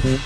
Welcome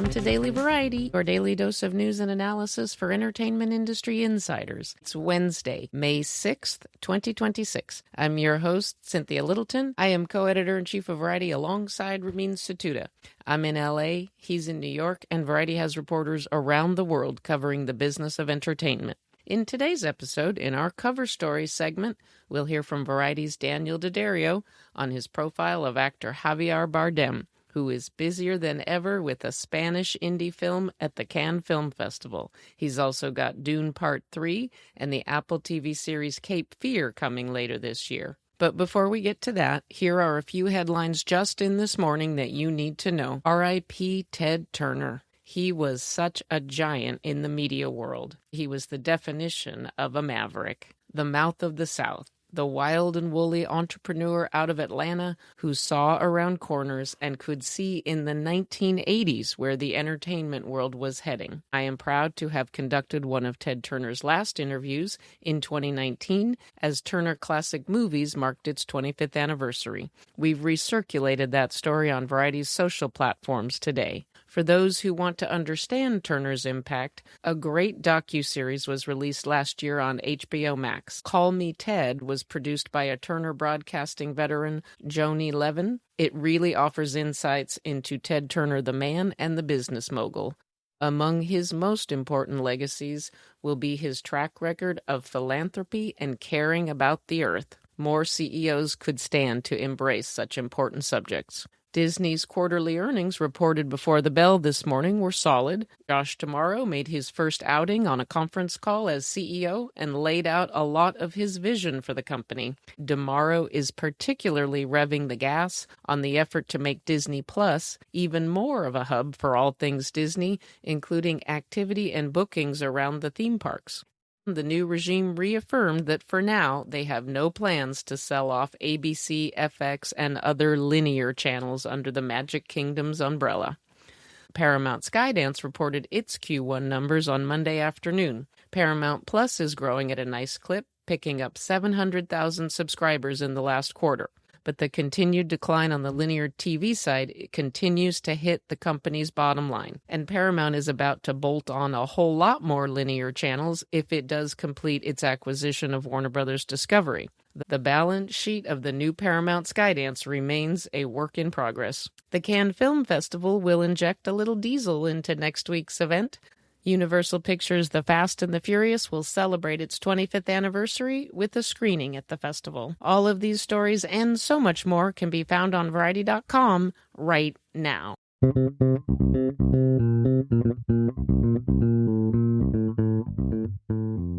to Daily Variety, your daily dose of news and analysis for entertainment industry insiders. It's Wednesday, May 6th, 2026. I'm your host, Cynthia Littleton. I am co-editor-in-chief of Variety alongside Ramin Satuda. I'm in LA, he's in New York, and Variety has reporters around the world covering the business of entertainment. In today's episode, in our cover story segment, we'll hear from Variety's Daniel D'Addario on his profile of actor Javier Bardem, who is busier than ever with a Spanish indie film at the Cannes Film Festival. He's also got Dune Part 3 and the Apple TV series Cape Fear coming later this year. But before we get to that, here are a few headlines just in this morning that you need to know. R.I.P. Ted Turner. He was such a giant in the media world. He was the definition of a maverick, the mouth of the South, the wild and woolly entrepreneur out of Atlanta who saw around corners and could see in the 1980s where the entertainment world was heading. I am proud to have conducted one of Ted Turner's last interviews in 2019 as Turner Classic Movies marked its 25th anniversary. We've recirculated that story on Variety's social platforms today. For those who want to understand Turner's impact, a great docuseries was released last year on HBO Max. Call Me Ted was produced by a Turner Broadcasting veteran, Joni Levin. It really offers insights into Ted Turner the man and the business mogul. Among his most important legacies will be his track record of philanthropy and caring about the earth. More CEOs could stand to embrace such important subjects. Disney's quarterly earnings reported before the bell this morning were solid. Josh D'Amaro made his first outing on a conference call as CEO and laid out a lot of his vision for the company. D'Amaro is particularly revving the gas on the effort to make Disney Plus even more of a hub for all things Disney, including activity and bookings around the theme parks. The new regime reaffirmed that for now, they have no plans to sell off ABC, FX, and other linear channels under the Magic Kingdom's umbrella. Paramount Skydance reported its Q1 numbers on Monday afternoon. Paramount Plus is growing at a nice clip, picking up 700,000 subscribers in the last quarter. But the continued decline on the linear TV side continues to hit the company's bottom line. And Paramount is about to bolt on a whole lot more linear channels if it does complete its acquisition of Warner Brothers Discovery. The balance sheet of the new Paramount Skydance remains a work in progress. The Cannes Film Festival will inject a little diesel into next week's event. Universal Pictures' The Fast and the Furious will celebrate its 25th anniversary with a screening at the festival. All of these stories and so much more can be found on Variety.com right now.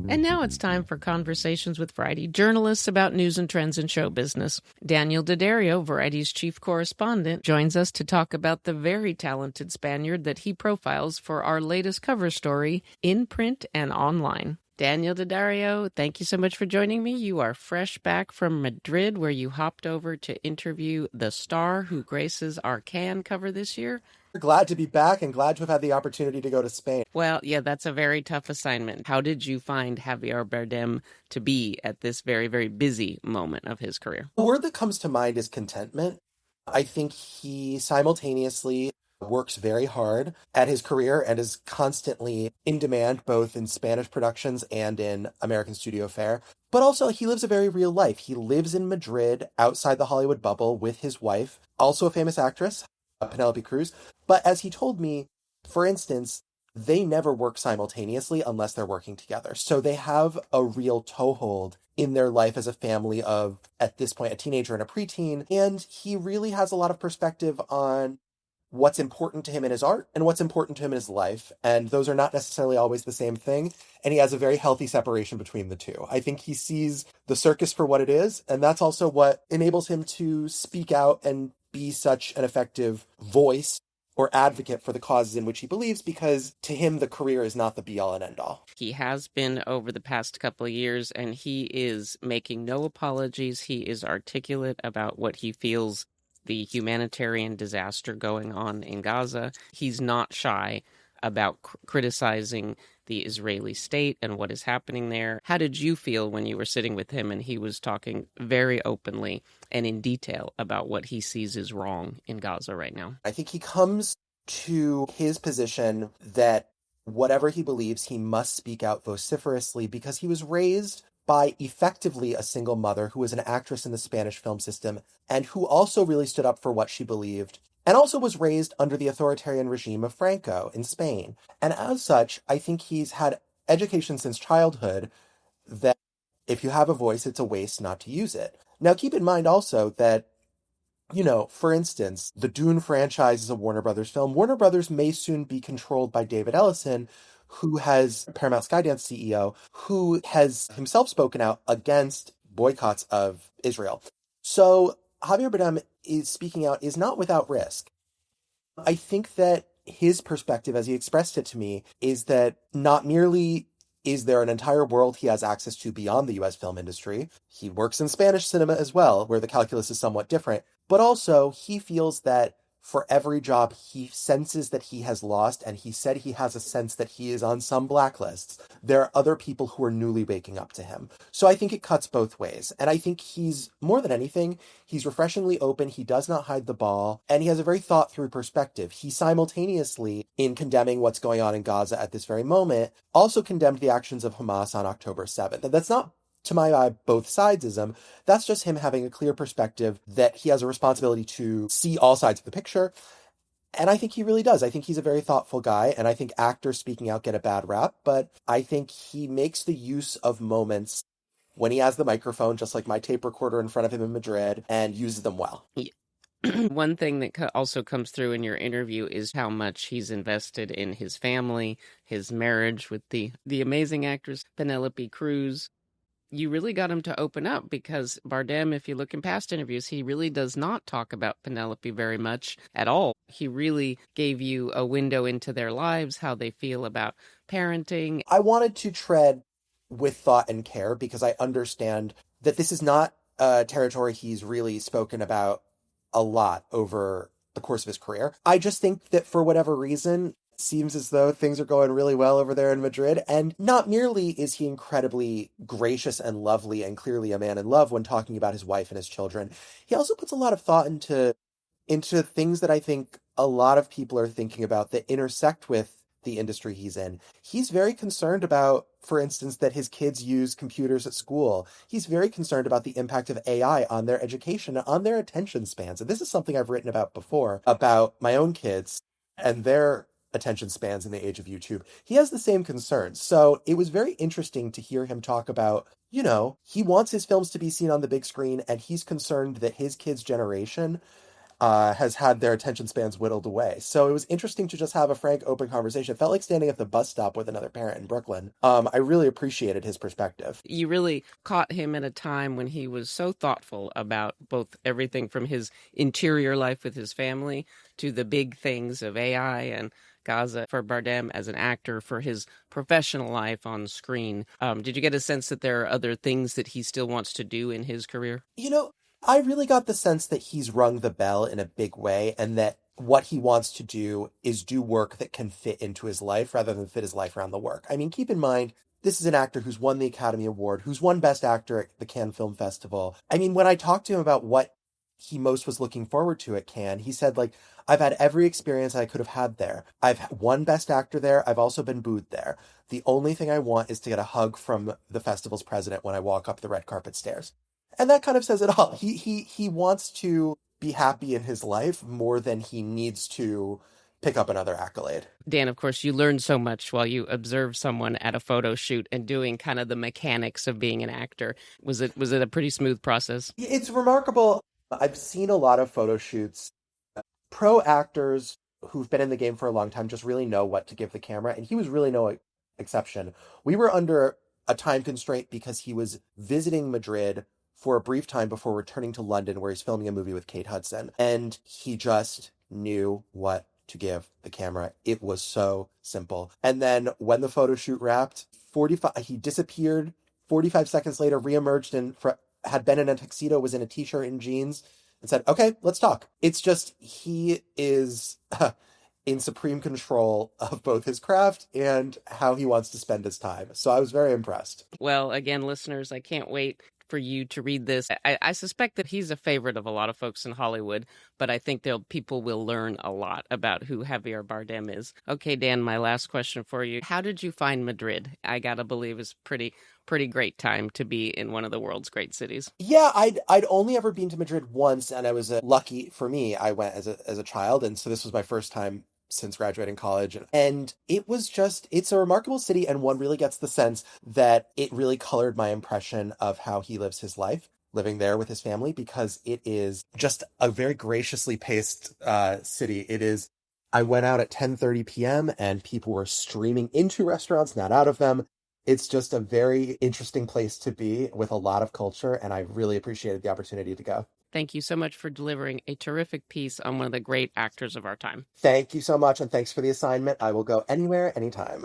And now it's time for conversations with Variety journalists about news and trends in show business. Daniel D'Addario, Variety's chief correspondent, joins us to talk about the very talented Spaniard that he profiles for our latest cover story, in print and online. Daniel D'Addario, thank you so much for joining me. You are fresh back from Madrid, where you hopped over to interview the star who graces our Cannes cover this year. Glad to be back and glad to have had the opportunity to go to Spain. Well, yeah, that's a very tough assignment. How did you find Javier Bardem to be at this very, very busy moment of his career? The word that comes to mind is contentment. I think he simultaneously works very hard at his career and is constantly in demand, both in Spanish productions and in American studio fare. But also, he lives a very real life. He lives in Madrid, outside the Hollywood bubble, with his wife, also a famous actress, Penelope Cruz. But as he told me, for instance, they never work simultaneously unless they're working together. So they have a real toehold in their life as a family of, at this point, a teenager and a preteen. And he really has a lot of perspective on what's important to him in his art and what's important to him in his life. And those are not necessarily always the same thing. And he has a very healthy separation between the two. I think he sees the circus for what it is. And that's also what enables him to speak out and be such an effective voice or advocate for the causes in which he believes, because to him, the career is not the be-all and end-all. He has been over the past couple of years, and he is making no apologies. He is articulate about what he feels the humanitarian disaster going on in Gaza. He's not shy about criticizing the Israeli state and what is happening there. How did you feel when you were sitting with him and he was talking very openly and in detail about what he sees is wrong in Gaza right now? I think he comes to his position that whatever he believes, he must speak out vociferously because he was raised by effectively a single mother who was an actress in the Spanish film system and who also really stood up for what she believed and also was raised under the authoritarian regime of Franco in Spain. And as such, I think he's had education since childhood that if you have a voice, it's a waste not to use it. Now, keep in mind also that for instance, the Dune franchise is a Warner Brothers film. Warner Brothers may soon be controlled by David Ellison, who has Paramount Skydance CEO, who has himself spoken out against boycotts of Israel. So Javier Bardem is speaking out is not without risk. I think that his perspective, as he expressed it to me, is that not merely is there an entire world he has access to beyond the US film industry, he works in Spanish cinema as well, where the calculus is somewhat different, but also he feels that for every job he senses that he has lost, and he said he has a sense that he is on some blacklists, there are other people who are newly waking up to him. So I think it cuts both ways. And I think he's, more than anything, he's refreshingly open, he does not hide the ball, and he has a very thought-through perspective. He simultaneously, in condemning what's going on in Gaza at this very moment, also condemned the actions of Hamas on October 7th. And that's not, to my eye, both sidesism. That's just him having a clear perspective that he has a responsibility to see all sides of the picture. And I think he really does. I think he's a very thoughtful guy, and I think actors speaking out get a bad rap, but I think he makes the use of moments when he has the microphone, just like my tape recorder in front of him in Madrid, and uses them well. One thing that also comes through in your interview is how much he's invested in his family, his marriage with the amazing actress Penelope Cruz. You really got him to open up because Bardem, if you look in past interviews, he really does not talk about Penelope very much at all. He really gave you a window into their lives, how they feel about parenting. I wanted to tread with thought and care because I understand that this is not a territory he's really spoken about a lot over the course of his career. I just think that for whatever reason, it seems as though things are going really well over there in Madrid. And not merely is he incredibly gracious and lovely and clearly a man in love when talking about his wife and his children, he also puts a lot of thought into things that I think a lot of people are thinking about that intersect with the industry he's in. He's very concerned about, for instance, that his kids use computers at school. He's very concerned about the impact of AI on their education, on their attention spans. And this is something I've written about before, about my own kids and their attention spans in the age of YouTube. He has the same concerns. So it was very interesting to hear him talk about, he wants his films to be seen on the big screen, and he's concerned that his kids' generation has had their attention spans whittled away. So it was interesting to just have a frank, open conversation. It felt like standing at the bus stop with another parent in Brooklyn. I really appreciated his perspective. You really caught him at a time when he was so thoughtful about both everything from his interior life with his family to the big things of AI and Gaza for Bardem as an actor, for his professional life on screen. Did you get a sense that there are other things that he still wants to do in his career? I really got the sense that he's rung the bell in a big way, and that what he wants to do is do work that can fit into his life rather than fit his life around the work. I mean, keep in mind, this is an actor who's won the Academy Award, who's won Best Actor at the Cannes Film Festival. I mean, when I talked to him about what he most was looking forward to at Cannes, he said, I've had every experience I could have had there. I've won Best Actor there. I've also been booed there. The only thing I want is to get a hug from the festival's president when I walk up the red carpet stairs. And that kind of says it all. He wants to be happy in his life more than he needs to pick up another accolade. Dan, of course, you learned so much while you observed someone at a photo shoot and doing kind of the mechanics of being an actor. Was it a pretty smooth process? It's remarkable. I've seen a lot of photo shoots. Pro actors who've been in the game for a long time just really know what to give the camera, and he was really no exception. We were under a time constraint because he was visiting Madrid for a brief time before returning to London, where he's filming a movie with Kate Hudson. And he just knew what to give the camera. It was so simple. And then when the photo shoot wrapped, he disappeared. 45 seconds later, reemerged and had been in a tuxedo, was in a t-shirt and jeans, and said, "Okay, let's talk." It's just, he is in supreme control of both his craft and how he wants to spend his time. So I was very impressed. Well, again, listeners, I can't wait for you to read this. I suspect that he's a favorite of a lot of folks in Hollywood, but I think people will learn a lot about who Javier Bardem is. Okay, Dan, my last question for you. How did you find Madrid? I gotta believe it's pretty great time to be in one of the world's great cities. Yeah, I'd only ever been to Madrid once, and I was lucky for me. I went as a child, and so this was my first time since graduating college. And it's a remarkable city, and one really gets the sense that it really colored my impression of how he lives his life, living there with his family, because it is just a very graciously paced city. I went out at 10:30 p.m. and people were streaming into restaurants, not out of them. It's just a very interesting place to be with a lot of culture, and I really appreciated the opportunity to go. Thank you so much for delivering a terrific piece on one of the great actors of our time. Thank you so much, and thanks for the assignment. I will go anywhere, anytime.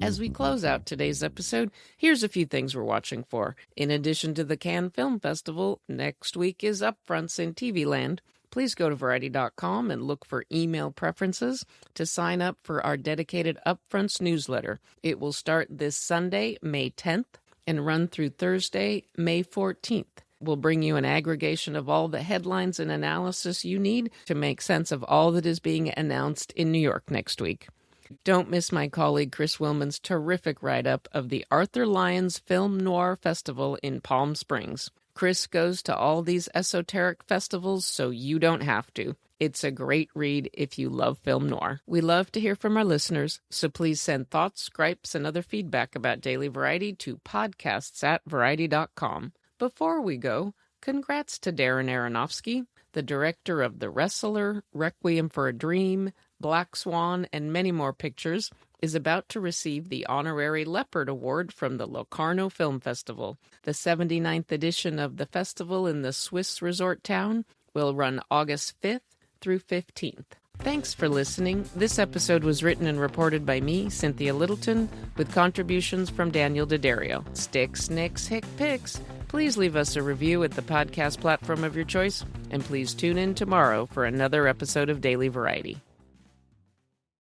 As we close out today's episode, here's a few things we're watching for. In addition to the Cannes Film Festival, next week is Upfronts in TV Land. Please go to Variety.com and look for email preferences to sign up for our dedicated Upfronts newsletter. It will start this Sunday, May 10th, and run through Thursday, May 14th. We'll bring you an aggregation of all the headlines and analysis you need to make sense of all that is being announced in New York next week. Don't miss my colleague Chris Willman's terrific write-up of the Arthur Lyons Film Noir Festival in Palm Springs. Chris goes to all these esoteric festivals, so you don't have to. It's a great read if you love film noir. We love to hear from our listeners, so please send thoughts, gripes, and other feedback about Daily Variety to podcasts@variety.com. Before we go, congrats to Darren Aronofsky, the director of The Wrestler, Requiem for a Dream, Black Swan, and many more pictures, is about to receive the honorary Leopard Award from the Locarno Film Festival. The 79th edition of the festival in the Swiss resort town will run August 5th through 15th. Thanks for listening. This episode was written and reported by me, Cynthia Littleton, with contributions from Daniel D'Addario. Sticks, Nicks, Hick Picks. Please leave us a review at the podcast platform of your choice, and please tune in tomorrow for another episode of Daily Variety.